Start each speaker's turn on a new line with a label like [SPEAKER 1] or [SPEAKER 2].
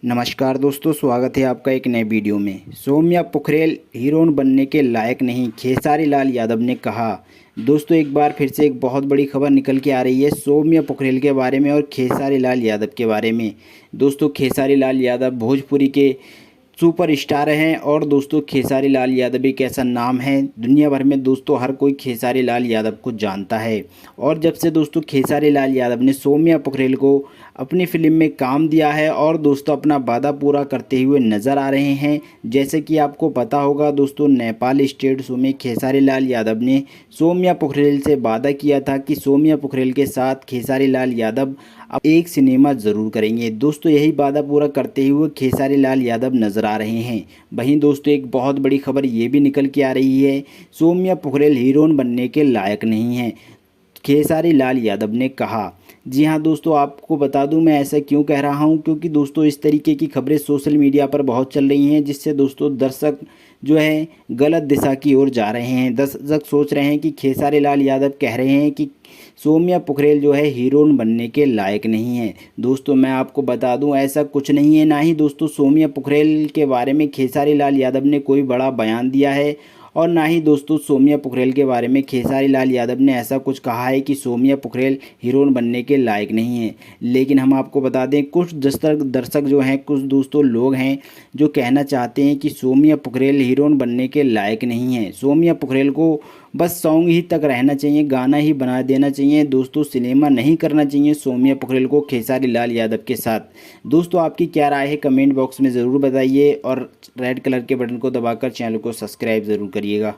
[SPEAKER 1] नमस्कार दोस्तों, स्वागत है आपका एक नए वीडियो में। सौम्या पोखरेल हीरोइन बनने के लायक नहीं, खेसारी लाल यादव ने कहा। दोस्तों एक बार फिर से एक बहुत बड़ी खबर निकल के आ रही है सौम्या पोखरेल के बारे में और खेसारी लाल यादव के बारे में। दोस्तों खेसारी लाल यादव भोजपुरी के सुपर स्टार हैं और दोस्तों खेसारी लाल यादव एक ऐसा नाम है दुनिया भर में। दोस्तों हर कोई खेसारी लाल यादव को जानता है और जब से दोस्तों खेसारी लाल यादव ने सौम्या पोखरेल को अपनी फिल्म में काम दिया है और दोस्तों अपना वादा पूरा करते हुए नज़र आ रहे हैं। जैसे कि आपको पता होगा दोस्तों, नेपाल स्टेट शो में खेसारी लाल यादव ने सौम्या पोखरेल से वादा किया था कि सौम्या पोखरेल के साथ खेसारी लाल यादव अब एक सिनेमा ज़रूर करेंगे। दोस्तों यही वादा पूरा करते हुए खेसारी लाल यादव नज़र आ रहे हैं। वहीं दोस्तों एक बहुत बड़ी खबर ये भी निकल के आ रही है, सौम्या पोखरेल हीरोइन बनने के लायक नहीं है, खेसारी लाल यादव ने कहा। जी हाँ दोस्तों, आपको बता दूं मैं ऐसा क्यों कह रहा हूं, क्योंकि दोस्तों इस तरीके की खबरें सोशल मीडिया पर बहुत चल रही हैं, जिससे दोस्तों दर्शक जो है गलत दिशा की ओर जा रहे हैं। दर्शक सोच रहे हैं कि खेसारी लाल यादव कह रहे हैं कि सौम्या पोखरेल जो है हीरोइन बनने के लायक नहीं है। दोस्तों मैं आपको बता दूं ऐसा कुछ नहीं है, ना ही दोस्तों सौम्या पोखरेल के बारे में खेसारी लाल यादव ने कोई बड़ा बयान दिया है और ना ही दोस्तों सौम्या पोखरेल के बारे में खेसारी लाल यादव ने ऐसा कुछ कहा है कि सौम्या पोखरेल हीरोइन बनने के लायक नहीं है। लेकिन हम आपको बता दें कुछ दर्शक जो हैं, कुछ दोस्तों लोग हैं जो कहना चाहते हैं कि सौम्या पोखरेल हीरोइन बनने के लायक नहीं है। सौम्या पोखरेल को बस सॉन्ग ही तक रहना चाहिए, गाना ही बना देना चाहिए दोस्तों, सिनेमा नहीं करना चाहिए सौम्या पोखरेल को खेसारी लाल यादव के साथ। दोस्तों आपकी क्या राय है कमेंट बॉक्स में ज़रूर बताइए और रेड कलर के बटन को दबाकर चैनल को सब्सक्राइब ज़रूर करिएगा।